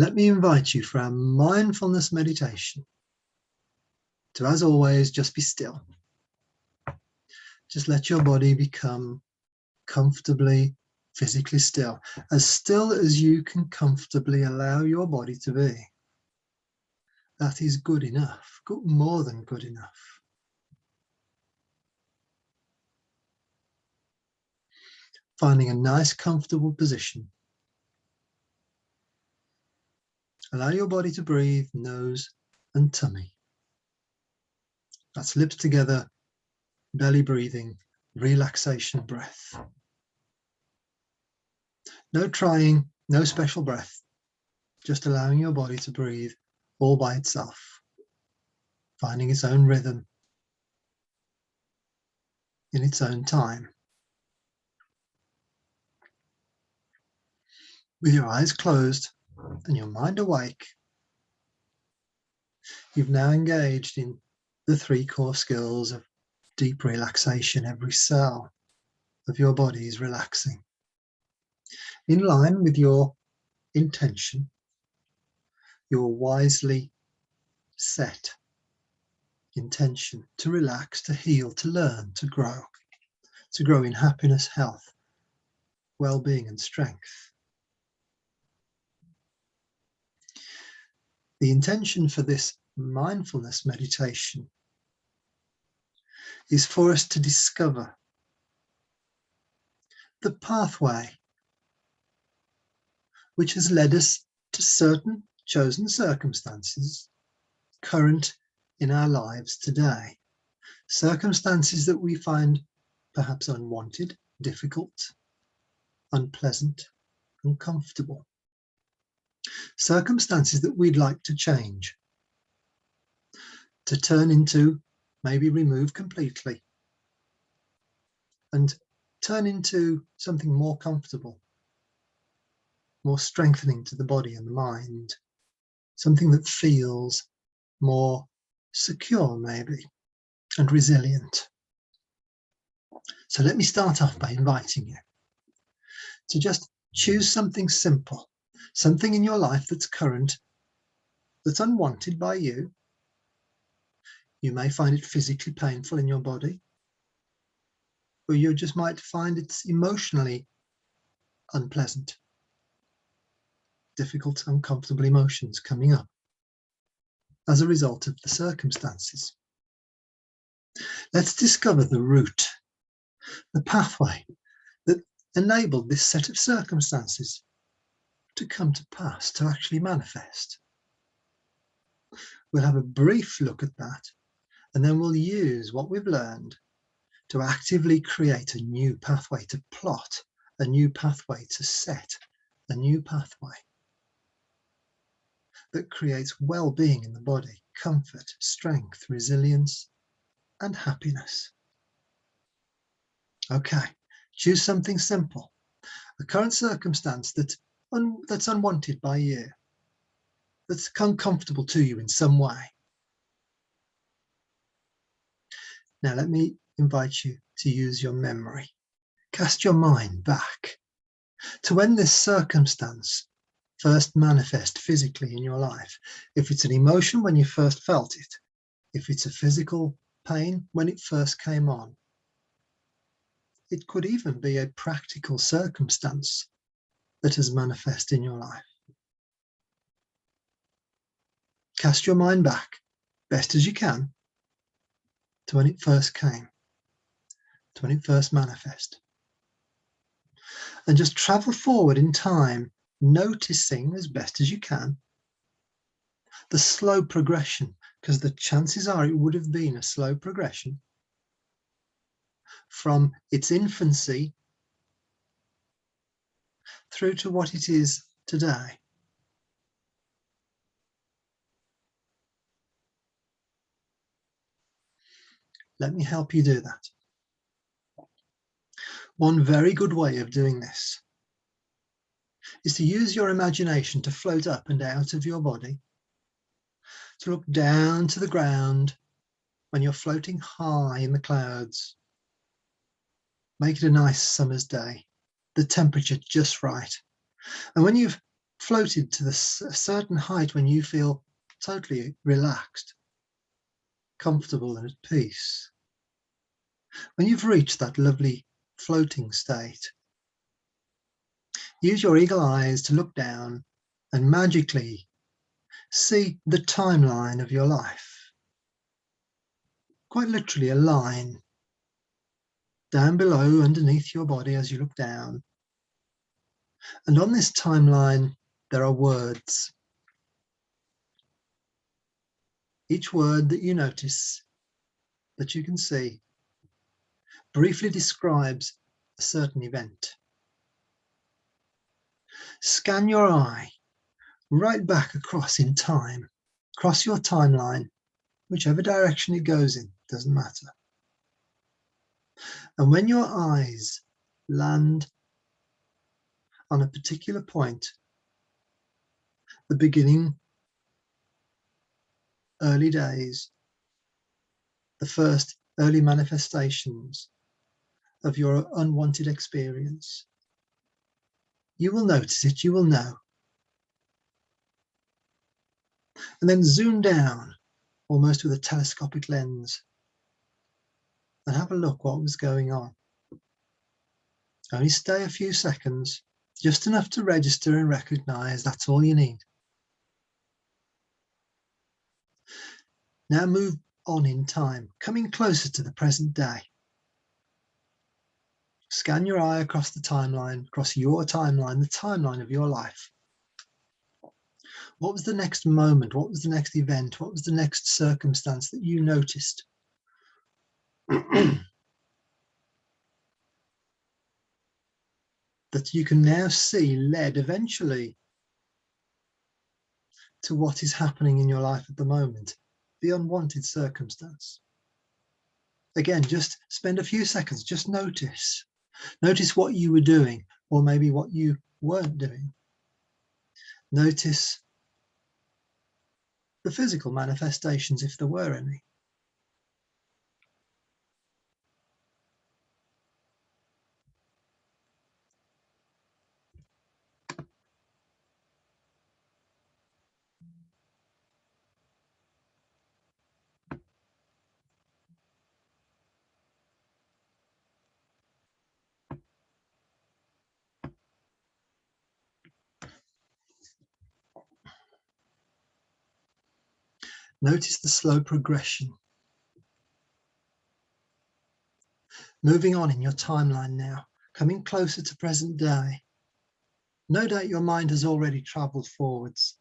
Let me invite you for our mindfulness meditation to, as always, just be still. Just let your body become comfortably, physically still as you can comfortably allow your body to be. That is good enough, more than good enough. Finding a nice, comfortable position. Allow your body to breathe, nose and tummy. That's lips together, belly breathing, relaxation breath. No trying, no special breath, just allowing your body to breathe all by itself, finding its own rhythm in its own time. With your eyes closed and your mind awake, you've now engaged in the 3 core skills of deep relaxation. Every cell of your body is relaxing. In line with your intention, your wisely set intention to relax, to heal, to learn, to grow in happiness, health, well-being and strength. The intention for this mindfulness meditation is for us to discover the pathway which has led us to certain chosen circumstances current in our lives today. Circumstances that we find perhaps unwanted, difficult, unpleasant, uncomfortable. Circumstances that we'd like to change, to turn into, maybe remove completely, and turn into something more comfortable, more strengthening to the body and the mind, something that feels more secure maybe, and resilient. So let me start off by inviting you to just choose something simple, something in your life that's current, that's unwanted by you. You may find it physically painful in your body, or you just might find it's emotionally unpleasant, difficult, uncomfortable emotions coming up as a result of the circumstances. Let's discover the route, the pathway that enabled this set of circumstances to come to pass, to actually manifest. We'll have a brief look at that, and then we'll use what we've learned to actively create a new pathway, to plot a new pathway, to set a new pathway that creates well-being in the body, comfort, strength, resilience, and happiness. Okay, choose something simple, a current circumstance that's unwanted by you, that's uncomfortable to you in some way. Now let me invite you to use your memory. Cast your mind back to when this circumstance first manifest physically in your life. If it's an emotion, when you first felt it. If it's a physical pain, when it first came on. It could even be a practical circumstance that has manifested in your life. Cast your mind back, best as you can, to when it first came, to when it first manifested. And just travel forward in time, noticing as best as you can the slow progression, because the chances are it would have been a slow progression from its infancy through to what it is today. Let me help you do that. One very good way of doing this is to use your imagination to float up and out of your body, to look down to the ground when you're floating high in the clouds. Make it a nice summer's day, the temperature just right. And when you've floated to a certain height when you feel totally relaxed, comfortable and at peace. When you've reached that lovely floating state, use your eagle eyes to look down and magically see the timeline of your life. Quite literally a line down below, underneath your body as you look down. And on this timeline, there are words. Each word that you notice, that you can see, briefly describes a certain event. Scan your eye right back across in time, across your timeline, whichever direction it goes in, doesn't matter. And when your eyes land on a particular point, the beginning, early days, the first early manifestations of your unwanted experience, you will notice it, you will know. And then zoom down, almost with a telescopic lens, and have a look what was going on. Only stay a few seconds, just enough to register and recognize. That's all you need. Now move on in time, coming closer to the present day. Scan your eye across the timeline, across your timeline, the timeline of your life. What was the next moment? What was the next event? What was the next circumstance that you noticed? That you can now see led eventually to what is happening in your life at the moment, the unwanted circumstance. Again, just spend a few seconds, just notice. Notice what you were doing, or maybe what you weren't doing. Notice the physical manifestations, if there were any. Notice the slow progression. Moving on in your timeline now, coming closer to present day. No doubt your mind has already traveled forwards.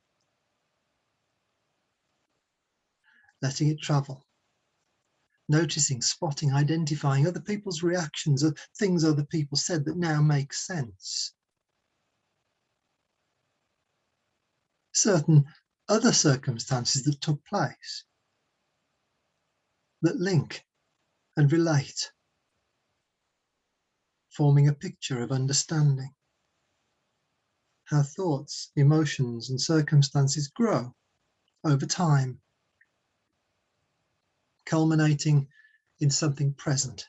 Letting it travel. Noticing, spotting, identifying other people's reactions of things other people said that now make sense. Certain other circumstances that took place that link and relate, forming a picture of understanding. How thoughts, emotions, and circumstances grow over time, culminating in something present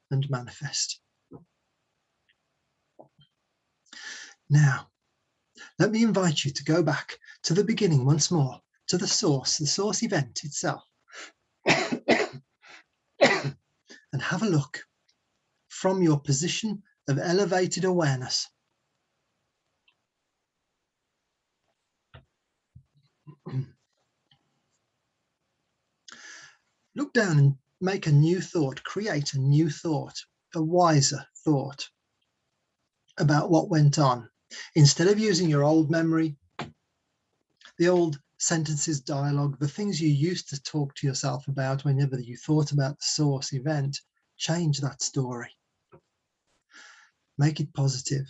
and manifest. Now, let me invite you to go back to the beginning once more, to the source event itself, and have a look from your position of elevated awareness. Look down and make a new thought, create a new thought, a wiser thought about what went on. Instead of using your old memory, the old sentences, dialogue, the things you used to talk to yourself about whenever you thought about the source event, change that story. Make it positive.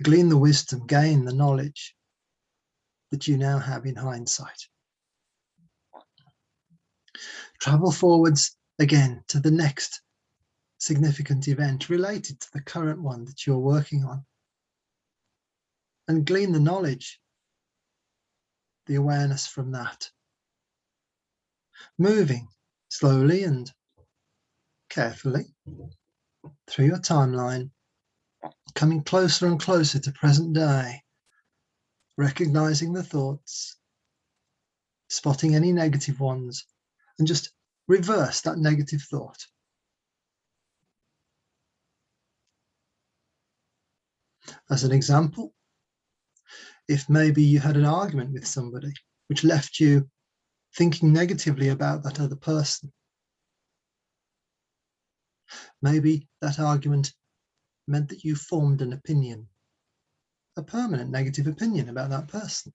Glean the wisdom, gain the knowledge that you now have in hindsight. Travel forwards again to the next significant event related to the current one that you're working on, and glean the knowledge, the awareness from that. Moving slowly and carefully through your timeline, coming closer and closer to present day, recognizing the thoughts, spotting any negative ones, and just reverse that negative thought. As an example, if maybe you had an argument with somebody which left you thinking negatively about that other person, maybe that argument meant that you formed an opinion, a permanent negative opinion about that person.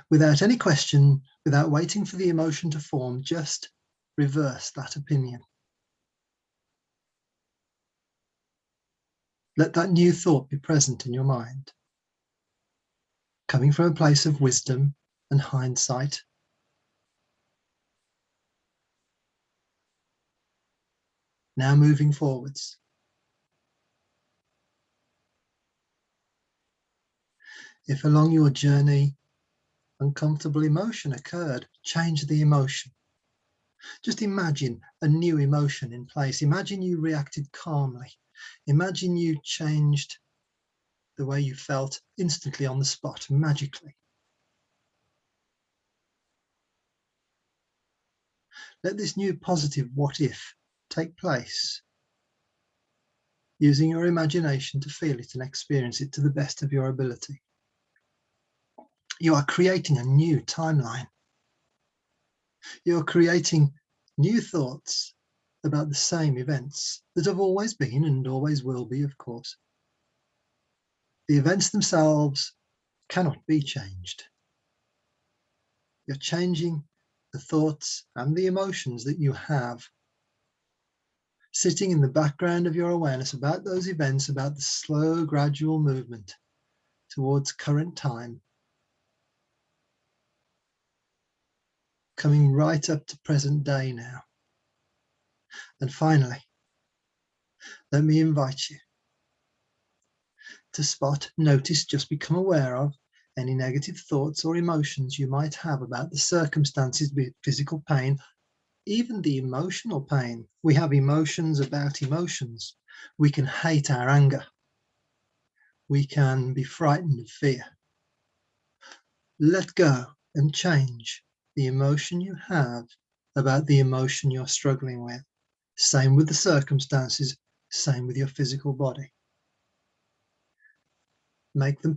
Without any question, without waiting for the emotion to form, just reverse that opinion. Let that new thought be present in your mind, coming from a place of wisdom and hindsight. Now moving forwards. If along your journey uncomfortable emotion occurred, change the emotion. Just imagine a new emotion in place. Imagine you reacted calmly. Imagine you changed the way you felt instantly on the spot, magically. Let this new positive what if take place, using your imagination to feel it and experience it to the best of your ability. You are creating a new timeline. You're creating new thoughts about the same events that have always been and always will be, of course. The events themselves cannot be changed. You're changing the thoughts and the emotions that you have sitting in the background of your awareness about those events, about the slow, gradual movement towards current time, coming right up to present day now. And finally, let me invite you to spot, notice, just become aware of any negative thoughts or emotions you might have about the circumstances, be it physical pain, even the emotional pain. We have emotions about emotions. We can hate our anger. We can be frightened of fear. Let go and change the emotion you have about the emotion you're struggling with. Same with the circumstances, same with your physical body. Make them